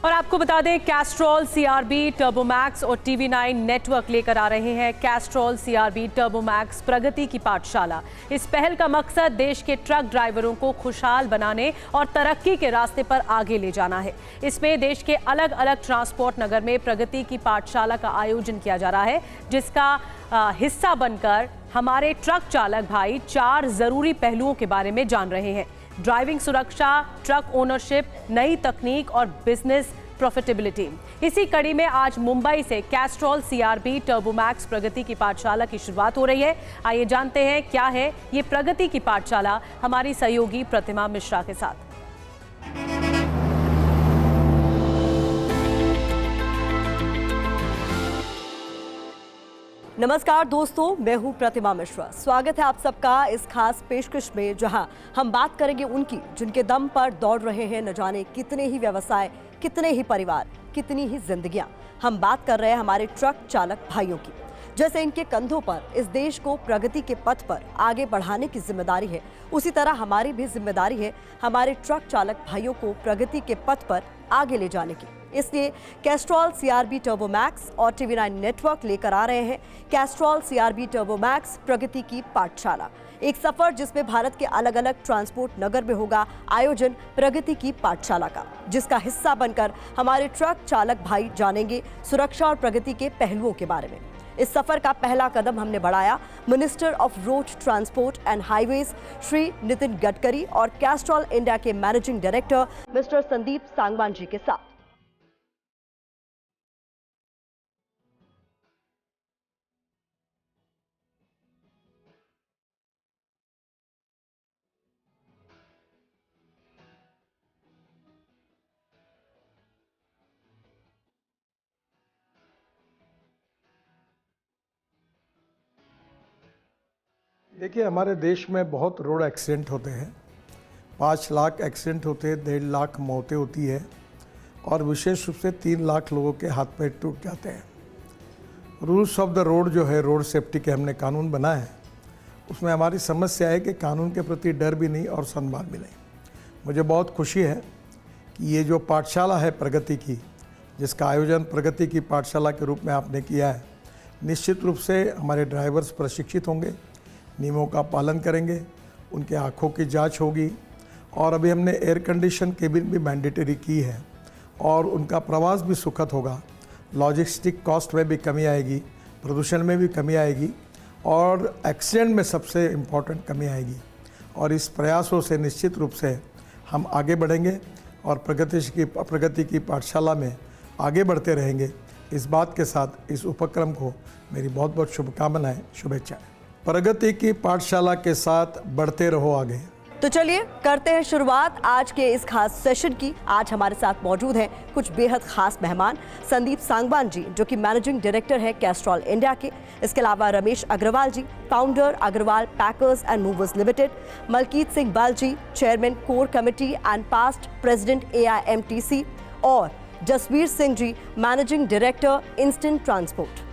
और आपको बता दें, कैस्ट्रॉल, सीआरबी, टर्बोमैक्स और टीवी9 नेटवर्क लेकर आ रहे हैं कैस्ट्रॉल, सीआरबी, टर्बोमैक्स प्रगति की पाठशाला। इस पहल का मकसद देश के ट्रक ड्राइवरों को खुशहाल बनाने और तरक्की के रास्ते पर आगे ले जाना है। इसमें देश के अलग अलग ट्रांसपोर्ट नगर में प्रगति की पाठशाला का आयोजन किया जा रहा है, जिसका हिस्सा बनकर हमारे ट्रक चालक भाई 4 जरूरी पहलुओं के बारे में जान रहे हैं: ड्राइविंग सुरक्षा, ट्रक ओनरशिप, नई तकनीक और बिजनेस प्रॉफिटेबिलिटी। इसी कड़ी में आज मुंबई से कैस्ट्रॉल, सीआरबी, टर्बोमैक्स प्रगति की पाठशाला की शुरुआत हो रही है। आइए जानते हैं क्या है ये प्रगति की पाठशाला, हमारी सहयोगी प्रतिमा मिश्रा के साथ। नमस्कार दोस्तों, मैं हूं प्रतिमा मिश्रा। स्वागत है आप सबका इस खास पेशकश में, जहां हम बात करेंगे उनकी जिनके दम पर दौड़ रहे हैं न जाने कितने ही व्यवसाय, कितने ही परिवार, कितनी ही जिंदगियां। हम बात कर रहे हैं हमारे ट्रक चालक भाइयों की। जैसे इनके कंधों पर इस देश को प्रगति के पथ पर आगे बढ़ाने की जिम्मेदारी है, उसी तरह हमारी भी जिम्मेदारी है हमारे ट्रक चालक भाइयों को प्रगति के पथ पर आगे ले जाने की। इसलिए कैस्ट्रॉल, सीआरबी, टर्बोमैक्स और टीवी9 नेटवर्क लेकर आ रहे हैं कैस्ट्रॉल, सीआरबी, टर्बोमैक्स प्रगति की पाठशाला। एक सफर जिसमें भारत के अलग अलग ट्रांसपोर्ट नगर में होगा आयोजन प्रगति की पाठशाला का, जिसका हिस्सा बनकर हमारे ट्रक चालक भाई जानेंगे सुरक्षा और प्रगति के पहलुओं के बारे में। इस सफर का पहला कदम हमने बढ़ाया minister of road transport and highways Shri Nitin Gadkari और कैस्ट्रॉल इंडिया के managing director mister Sandeep Sangwan ji के साथ। देखिए, हमारे देश में बहुत रोड एक्सीडेंट होते हैं। 5 लाख एक्सीडेंट होते हैं, 1.5 लाख मौतें होती है और विशेष रूप से 3 लाख लोगों के हाथ पैर टूट जाते हैं। रूल्स ऑफ द रोड जो है, रोड सेफ्टी के हमने कानून बनाए हैं, उसमें हमारी समस्या है कि कानून के प्रति डर भी नहीं और सम्मान भी नहीं। मुझे बहुत खुशी है कि ये जो पाठशाला है प्रगति की, जिसका आयोजन प्रगति की पाठशाला के रूप में आपने किया है, निश्चित रूप से हमारे ड्राइवर्स प्रशिक्षित होंगे, नियमों का पालन करेंगे, उनके आँखों की जांच होगी और अभी हमने एयर कंडीशन केबिन भी मैंडेटरी की है और उनका प्रवास भी सुखद होगा। लॉजिस्टिक कॉस्ट में भी कमी आएगी, प्रदूषण में भी कमी आएगी और एक्सीडेंट में सबसे इम्पोर्टेंट कमी आएगी। और इस प्रयासों से निश्चित रूप से हम आगे बढ़ेंगे और प्रगति की पाठशाला में आगे बढ़ते रहेंगे। इस बात के साथ इस उपक्रम को मेरी बहुत बहुत शुभकामनाएं, शुभेच्छाएं। प्रगति की पाठशाला के साथ बढ़ते रहो आगे। तो चलिए करते हैं शुरुआत आज के इस खास सेशन की। आज हमारे साथ मौजूद हैं कुछ बेहद खास मेहमान। संदीप सांगवान जी, जो कि मैनेजिंग डायरेक्टर है कैस्ट्रॉल इंडिया के। इसके अलावा Ramesh Agarwal ji, founder Agarwal packers and movers limited. Malkit Singh Bal ji, chairman core committee and past president AIMTC। और Jasvir Singh ji, managing director instant transport.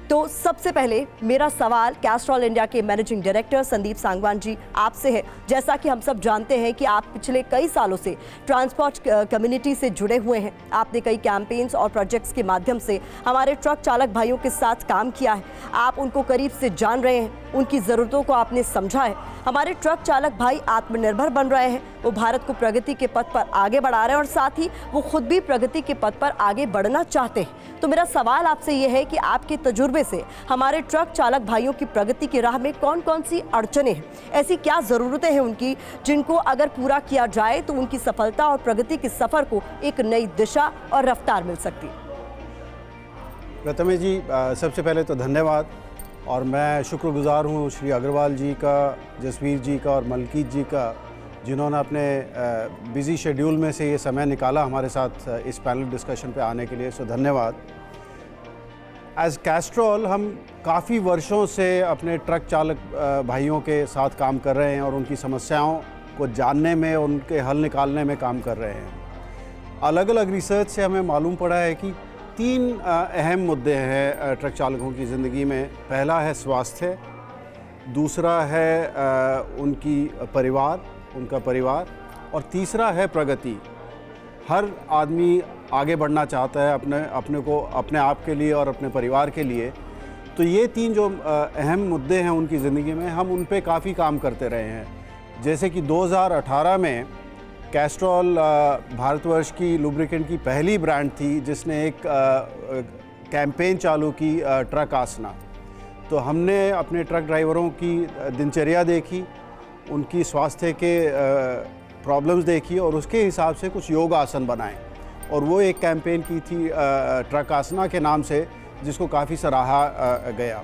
तो सबसे पहले मेरा सवाल कैस्ट्रॉल इंडिया के मैनेजिंग डायरेक्टर संदीप सांगवान जी आपसे है। जैसा कि हम सब जानते हैं कि आप पिछले कई सालों से ट्रांसपोर्ट कम्युनिटी से जुड़े हुए हैं। आपने कई कैंपेन्स और प्रोजेक्ट्स के माध्यम से हमारे ट्रक चालक भाइयों के साथ काम किया है। आप उनको करीब से जान रहे हैं, उनकी ज़रूरतों को आपने समझा है। हमारे ट्रक चालक भाई आत्मनिर्भर बन रहे हैं, वो भारत को प्रगति के पथ पर आगे बढ़ा रहे हैं और साथ ही वो खुद भी प्रगति के पथ पर आगे बढ़ना चाहते हैं। तो मेरा सवाल आपसे ये है कि आपके तजुर्बे से हमारे ट्रक चालक भाइयों की प्रगति की राह में कौन कौन सी अड़चनें हैं, ऐसी क्या ज़रूरतें हैं उनकी, जिनको अगर पूरा किया जाए तो उनकी सफलता और प्रगति के सफ़र को एक नई दिशा और रफ्तार मिल सकती है। प्रतिमा जी, सबसे पहले तो धन्यवाद और मैं शुक्रगुजार हूँ श्री अग्रवाल जी का, जसवीर जी का और मलकीत जी का, जिन्होंने अपने बिज़ी शेड्यूल में से ये समय निकाला हमारे साथ इस पैनल डिस्कशन पे आने के लिए। सो धन्यवाद। एज कैस्ट्रॉल हम काफ़ी वर्षों से अपने ट्रक चालक भाइयों के साथ काम कर रहे हैं और उनकी समस्याओं को जानने में, उनके हल निकालने में काम कर रहे हैं। अलग अलग रिसर्च से हमें मालूम पड़ा है कि 3 अहम मुद्दे हैं ट्रक चालकों की ज़िंदगी में। पहला है स्वास्थ्य, दूसरा है उनका परिवार और तीसरा है प्रगति। हर आदमी आगे बढ़ना चाहता है अपने आप के लिए और अपने परिवार के लिए। तो ये 3 जो अहम मुद्दे हैं उनकी ज़िंदगी में, हम उन पे काफ़ी काम करते रहे हैं। जैसे कि 2018 में कैस्ट्रॉल भारतवर्ष की लुब्रिकेंट की पहली ब्रांड थी जिसने एक कैंपेन चालू की, ट्रक आसना। तो हमने अपने ट्रक ड्राइवरों की दिनचर्या देखी, उनकी स्वास्थ्य के प्रॉब्लम्स देखी और उसके हिसाब से कुछ योग आसन बनाए, और वो एक कैंपेन की थी ट्रक आसना के नाम से, जिसको काफ़ी सराहा गया।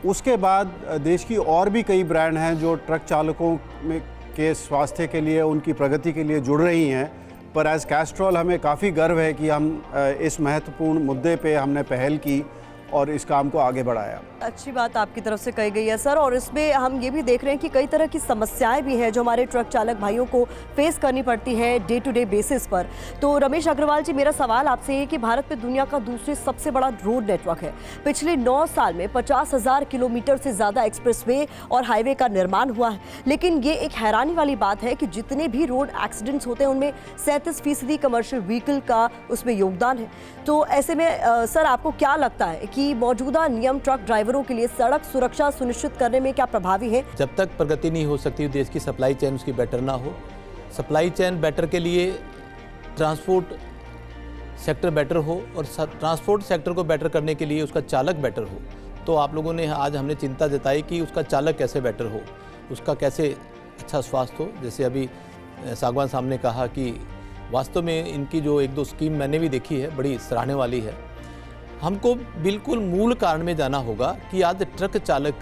उसके बाद देश की और भी कई ब्रांड हैं जो ट्रक चालकों में के स्वास्थ्य के लिए, उनकी प्रगति के लिए जुड़ रही हैं। पर एज़ कैस्ट्रॉल हमें काफ़ी गर्व है कि हम इस महत्वपूर्ण मुद्दे पे हमने पहल की और इस काम को आगे बढ़ाया। अच्छी बात आपकी तरफ से कही गई है सर, और इसमें हम ये भी देख रहे हैं कि कई तरह की समस्याएं भी हैं जो हमारे ट्रक चालक भाइयों को फेस करनी पड़ती है डे टू डे बेसिस पर। तो रमेश अग्रवाल जी, मेरा सवाल आपसे है कि भारत में दुनिया का दूसरे सबसे बड़ा रोड नेटवर्क है। पिछले 9 साल में 50,000 किलोमीटर से ज़्यादा एक्सप्रेसवे और हाईवे का निर्माण हुआ है, लेकिन ये एक हैरानी वाली बात है कि जितने भी रोड एक्सीडेंट्स होते हैं उनमें 37% कमर्शियल व्हीकल का उसमें योगदान है। तो ऐसे में सर, आपको क्या लगता है कि मौजूदा नियम ट्रक ड्राइवरों के लिए सड़क सुरक्षा सुनिश्चित करने में क्या प्रभावी है? जब तक प्रगति नहीं हो सकती देश की सप्लाई चेन उसकी बेटर ना हो, सप्लाई चेन बेटर के लिए ट्रांसपोर्ट सेक्टर बेटर हो और ट्रांसपोर्ट सेक्टर को बेटर करने के लिए उसका चालक बेटर हो। तो आप लोगों ने आज हमने चिंता जताई कि उसका चालक कैसे बेटर हो, उसका कैसे अच्छा स्वास्थ्य हो। जैसे अभी सागवान साहब ने कहा कि वास्तव में इनकी जो 1-2 स्कीम मैंने भी देखी है, बड़ी सराहने वाली है। हमको बिल्कुल मूल कारण में जाना होगा कि आज ट्रक चालक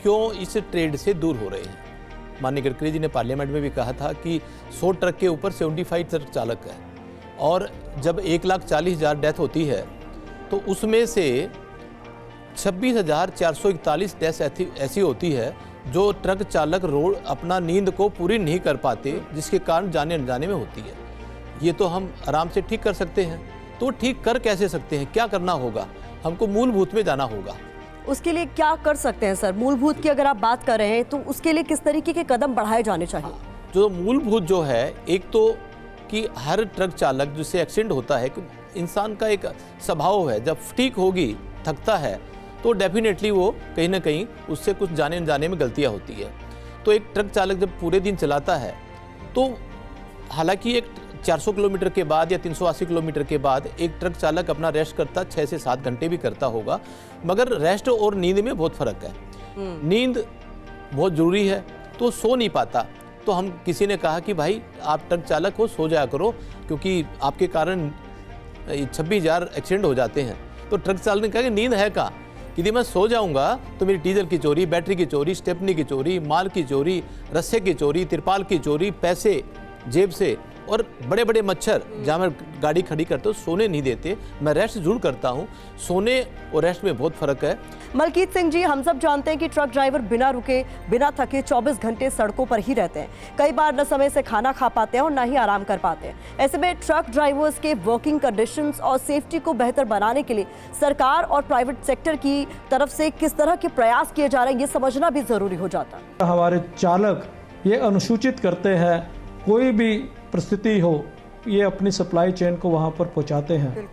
क्यों इस ट्रेड से दूर हो रहे हैं। माननीय गडकरी जी ने पार्लियामेंट में भी कहा था कि 100 ट्रक के ऊपर 75 ट्रक चालक है, और जब 1,40,000 डेथ होती है तो उसमें से 26,441 डेथ ऐसी होती है जो ट्रक चालक रोड अपना नींद को पूरी नहीं कर पाते, जिसके कारण जाने अनजाने में होती है। ये तो हम आराम से ठीक कर सकते हैं। तो ठीक कर कैसे सकते हैं, क्या करना होगा? हमको मूलभूत में जाना होगा। उसके लिए क्या कर सकते हैं सर? मूलभूत की अगर आप बात कर रहे हैं तो उसके लिए किस तरीके के कदम बढ़ाए जाने चाहिए? जो मूलभूत जो है, एक तो कि हर ट्रक चालक जिससे एक्सीडेंट होता है, इंसान का एक स्वभाव है, जब ठीक होगी, थकता है, तो डेफिनेटली वो कहीं ना कहीं उससे कुछ जाने अनजाने में गलतियाँ होती है। तो एक ट्रक चालक जब पूरे दिन चलाता है तो हालांकि एक 400 किलोमीटर के बाद या 380 किलोमीटर के बाद एक ट्रक चालक अपना रेस्ट करता 6 से 7 घंटे भी करता होगा, मगर रेस्ट और नींद में बहुत फर्क है। नींद बहुत ज़रूरी है, तो सो नहीं पाता। तो हम किसी ने कहा कि भाई आप ट्रक चालक हो, सो जाया करो, क्योंकि आपके कारण 26,000 एक्सीडेंट हो जाते हैं। तो ट्रक चालक ने कहा कि नींद है कहाँ, यदि मैं सो जाऊंगा तो मेरी डीजल की चोरी, बैटरी की चोरी, स्टेपनी की चोरी, माल की चोरी, रस्से की चोरी, तिरपाल की चोरी, पैसे जेब से, और बड़े बड़े मच्छर जहाँ मैं गाड़ी खड़ी करता हूँ सोने नहीं देते। मैं रेस्ट जरूर करता हूँ, सोने और रेस्ट में बहुत फर्क है। मलकीत सिंह जी, हम सब जानते हैं कि ट्रक ड्राइवर बिना रुके, बिना थके 24 घंटे सड़कों पर ही रहते हैं। कई बार न समय से खाना खा पाते हैं और न ही आराम कर पाते हैं। ऐसे में ट्रक ड्राइवर्स के वर्किंग कंडीशंस और सेफ्टी को बेहतर बनाने के लिए सरकार और प्राइवेट सेक्टर की तरफ से किस तरह के प्रयास किए जा रहे हैं, ये समझना भी जरूरी हो जाता है। हमारे चालक ये अनुसूचित करते हैं, कोई भी परिस्थिति हो, ये अपनी सप्लाई चेन को वहाँ पर पहुँचाते हैं।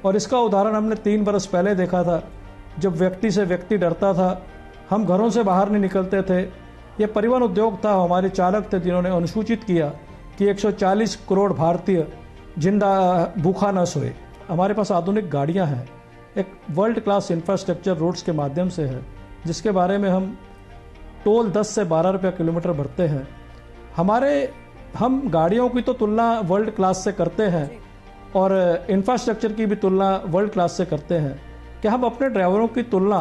और इसका उदाहरण हमने 3 बरस पहले देखा था, जब व्यक्ति से व्यक्ति डरता था, हम घरों से बाहर नहीं निकलते थे। ये परिवहन उद्योग था, हमारे चालक थे जिन्होंने अनुसूचित किया कि 140 करोड़ भारतीय जिंदा भूखा न सोए। हमारे पास आधुनिक गाड़ियाँ हैं, एक वर्ल्ड क्लास इंफ्रास्ट्रक्चर रोड्स के माध्यम से है, जिसके बारे में हम टोल 10 से 12 रुपये किलोमीटर भरते हैं। हम गाड़ियों की तो तुलना वर्ल्ड क्लास से करते हैं और इंफ्रास्ट्रक्चर की भी तुलना वर्ल्ड क्लास से करते हैं। क्या हम अपने ड्राइवरों की तुलना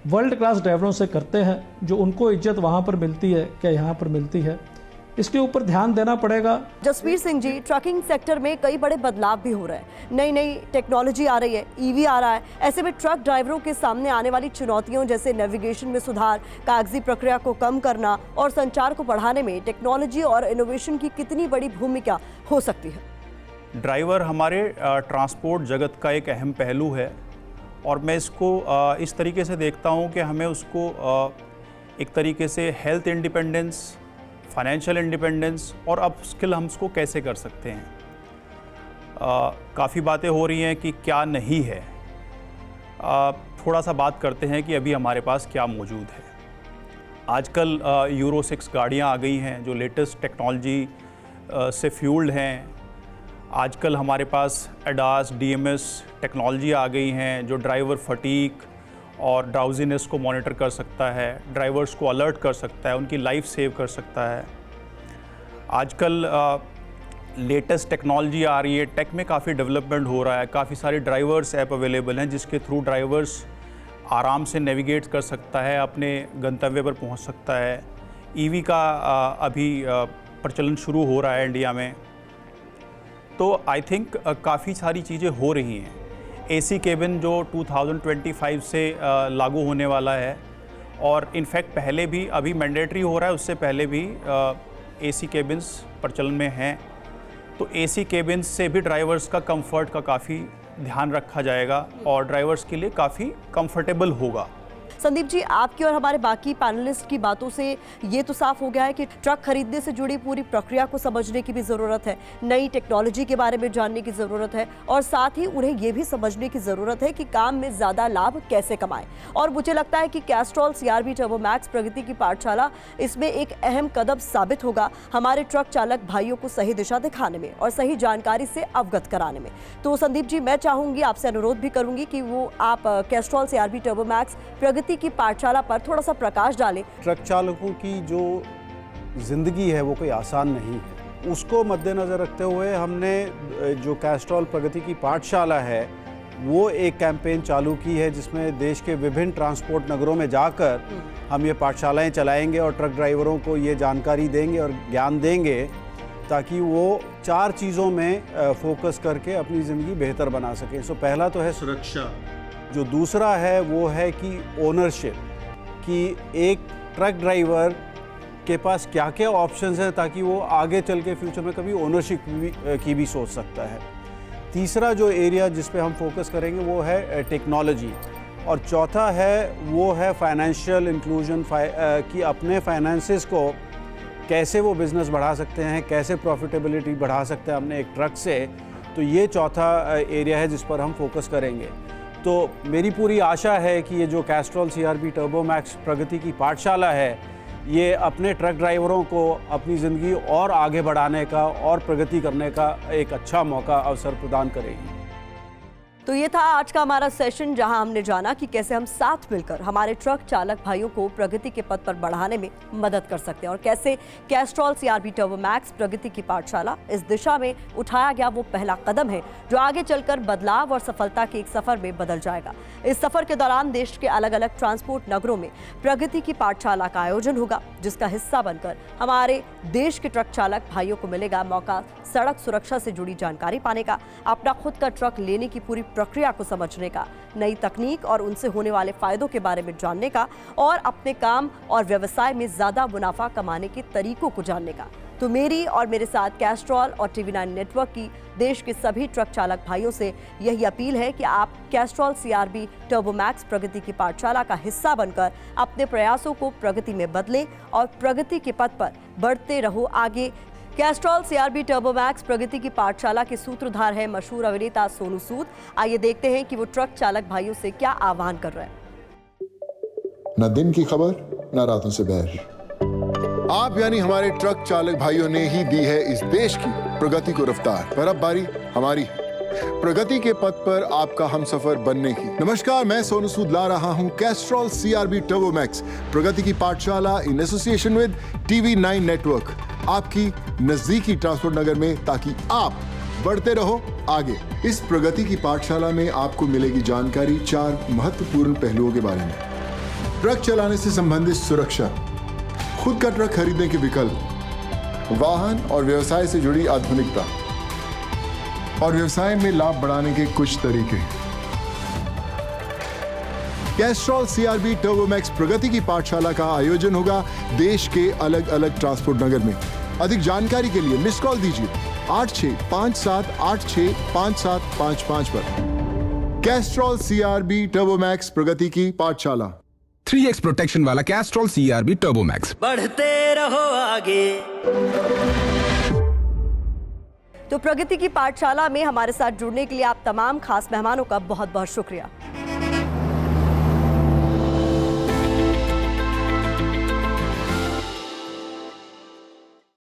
वर्ल्ड क्लास ड्राइवरों से करते हैं? जो उनको इज्जत वहाँ पर मिलती है, क्या यहाँ पर मिलती है? इसके ऊपर ध्यान देना पड़ेगा। जसवीर सिंह जी, ट्रकिंग सेक्टर में कई बड़े बदलाव भी हो रहे हैं, नई नई टेक्नोलॉजी आ रही है, ईवी आ रहा है। ऐसे में ट्रक ड्राइवरों के सामने आने वाली चुनौतियों जैसे नेविगेशन में सुधार, कागजी प्रक्रिया को कम करना और संचार को बढ़ाने में टेक्नोलॉजी और इनोवेशन की कितनी बड़ी भूमिका हो सकती है? ड्राइवर हमारे ट्रांसपोर्ट जगत का एक अहम पहलू है, और मैं इसको इस तरीके से देखता हूँ कि हमें उसको एक तरीके से हेल्थ इंडिपेंडेंस, फाइनेंशियल इंडिपेंडेंस और अप स्किल हम उसको कैसे कर सकते हैं। काफ़ी बातें हो रही हैं कि क्या नहीं है। थोड़ा सा बात करते हैं कि अभी हमारे पास क्या मौजूद है। आजकल यूरो 6 गाड़ियाँ आ गई हैं जो लेटेस्ट टेक्नोलॉजी से फ्यूल्ड हैं। आजकल हमारे पास एडास DMS टेक्नोलॉजी आ गई हैं जो ड्राइवर फटीक और ड्राउजीनेस को मॉनिटर कर सकता है, ड्राइवर्स को अलर्ट कर सकता है, उनकी लाइफ सेव कर सकता है। आजकल लेटेस्ट टेक्नोलॉजी आ रही है, टेक में काफ़ी डेवलपमेंट हो रहा है, काफ़ी सारे ड्राइवर्स ऐप अवेलेबल हैं जिसके थ्रू ड्राइवर्स आराम से नेविगेट कर सकता है, अपने गंतव्य पर पहुंच सकता है। EV का अभी प्रचलन शुरू हो रहा है इंडिया में। तो आई थिंक काफ़ी सारी चीज़ें हो रही हैं। AC केबिन जो 2025 से लागू होने वाला है, और इनफैक्ट पहले भी अभी मैंडेटरी हो रहा है, उससे पहले भी AC केबिन्स प्रचलन में हैं। तो AC केबिन्स से भी ड्राइवर्स का कंफर्ट का काफ़ी ध्यान रखा जाएगा और ड्राइवर्स के लिए काफ़ी कंफर्टेबल होगा। संदीप जी, आपकी और हमारे बाकी पैनलिस्ट की बातों से ये तो साफ हो गया है कि ट्रक खरीदने से जुड़ी पूरी प्रक्रिया को समझने की भी ज़रूरत है, नई टेक्नोलॉजी के बारे में जानने की ज़रूरत है, और साथ ही उन्हें ये भी समझने की ज़रूरत है कि काम में ज़्यादा लाभ कैसे कमाएं। और मुझे लगता है कि कैस्ट्रॉल CRB टर्बो मैक्स प्रगति की पाठशाला इसमें एक अहम कदम साबित होगा हमारे ट्रक चालक भाइयों को सही दिशा दिखाने में और सही जानकारी से अवगत कराने में। तो संदीप जी, मैं चाहूँगी, आपसे अनुरोध भी करूँगी कि वो आप कैस्ट्रॉल CRB टर्बो मैक्स प्रगति की पाठशाला पर थोड़ा सा प्रकाश डालें। ट्रक चालकों की जो ज़िंदगी है वो कोई आसान नहीं है, उसको मद्देनज़र रखते हुए हमने जो कैस्ट्रॉल प्रगति की पाठशाला है वो एक कैंपेन चालू की है जिसमें देश के विभिन्न ट्रांसपोर्ट नगरों में जाकर हम ये पाठशालाएं चलाएंगे और ट्रक ड्राइवरों को ये जानकारी देंगे और ज्ञान देंगे ताकि वो 4 चीज़ों में फोकस करके अपनी ज़िंदगी बेहतर बना सकें। सो पहला तो है सुरक्षा, जो दूसरा है वो है कि ओनरशिप, कि एक ट्रक ड्राइवर के पास क्या क्या ऑप्शंस हैं ताकि वो आगे चल के फ्यूचर में कभी ओनरशिप की भी सोच सकता है। तीसरा जो एरिया जिस पे हम फोकस करेंगे वो है टेक्नोलॉजी, और चौथा है वो है फाइनेंशियल इंक्लूजन, कि अपने फाइनेंसेस को कैसे वो बिज़नेस बढ़ा सकते हैं, कैसे प्रॉफिटेबिलिटी बढ़ा सकते हैं अपने एक ट्रक से। तो ये चौथा एरिया है जिस पर हम फोकस करेंगे। तो मेरी पूरी आशा है कि ये जो कैस्ट्रॉल CRB टर्बो मैक्स प्रगति की पाठशाला है ये अपने ट्रक ड्राइवरों को अपनी ज़िंदगी और आगे बढ़ाने का और प्रगति करने का एक अच्छा मौका, अवसर प्रदान करेगी। तो ये था आज का हमारा सेशन, जहां हमने जाना कि कैसे हम साथ मिलकर हमारे ट्रक चालक भाइयों को प्रगति के पथ पर बढ़ाने में मदद कर सकते हैं और कैसे कैस्ट्रॉल CRB टर्बो मैक्स प्रगति की पाठशाला इस दिशा में उठाया गया वो पहला कदम है जो आगे चलकर बदलाव और सफलता के एक सफर में बदल जाएगा। इस सफर के दौरान देश के अलग अलग ट्रांसपोर्ट नगरों में प्रगति की पाठशाला का आयोजन होगा, जिसका हिस्सा बनकर हमारे देश के ट्रक चालक भाइयों को मिलेगा मौका सड़क सुरक्षा से जुड़ी जानकारी पाने का, अपना खुद का ट्रक लेने की पूरी प्रक्रिया को समझने का, नई तकनीक और उनसे होने वाले फायदों के बारे में जानने का, और अपने काम और व्यवसाय में ज्यादा मुनाफा कमाने के तरीकों को जानने का। तो मेरी और मेरे साथ कैस्ट्रॉल और TV9 नेटवर्क की देश के सभी ट्रक चालक भाइयों से यही अपील है कि आप कैस्ट्रॉल CRB टर्बो मैक्स प्रगति की पाठशाला का हिस्सा बनकर अपने प्रयासों को प्रगति में बदलें और प्रगति के पथ पर बढ़ते रहो आगे। कैस्ट्रॉल CRB टर्बो मैक्स प्रगति की पाठशाला के सूत्रधार है मशहूर अभिनेता सोनू सूद। आइए देखते हैं कि वो ट्रक चालक भाइयों से क्या आह्वान कर रहे हैं। न दिन की खबर न रातों से बहर, आप यानी हमारे ट्रक चालक भाइयों ने ही दी है इस देश की प्रगति को रफ्तार। पर अब बारी हमारी प्रगति के पथ पर आपका हमसफर बनने की। नमस्कार, मैं सोनू सूद ला रहा हूं कैस्ट्रॉल CRB टर्बो मैक्स प्रगति की पाठशाला in association with TV9 network आपकी नजदीकी ट्रांसपोर्ट नगर में, ताकि आप बढ़ते रहो आगे। इस प्रगति की पाठशाला में आपको मिलेगी जानकारी 4 महत्वपूर्ण पहलुओं के बारे में। ट्रक चलाने से संबंधित सुरक्षा, खुद का ट्रक खरीदने के विकल्प, वाहन और व्यवसाय से जुड़ी आधुनिकता और व्यवसाय में लाभ बढ़ाने के कुछ तरीके। कैस्ट्रॉल CRB टर्बो मैक्स प्रगति की पाठशाला का आयोजन होगा देश के अलग अलग ट्रांसपोर्ट नगर में। अधिक जानकारी के लिए मिस कॉल दीजिए 8657865755 पर। कैस्ट्रॉल CRB टर्बो मैक्स प्रगति की पाठशाला। 3x प्रोटेक्शन वाला कैस्ट्रॉल CRB टर्बो मैक्स। बढ़ते रहो आगे। तो प्रगति की पाठशाला में हमारे साथ जुड़ने के लिए आप तमाम खास मेहमानों का बहुत बहुत शुक्रिया।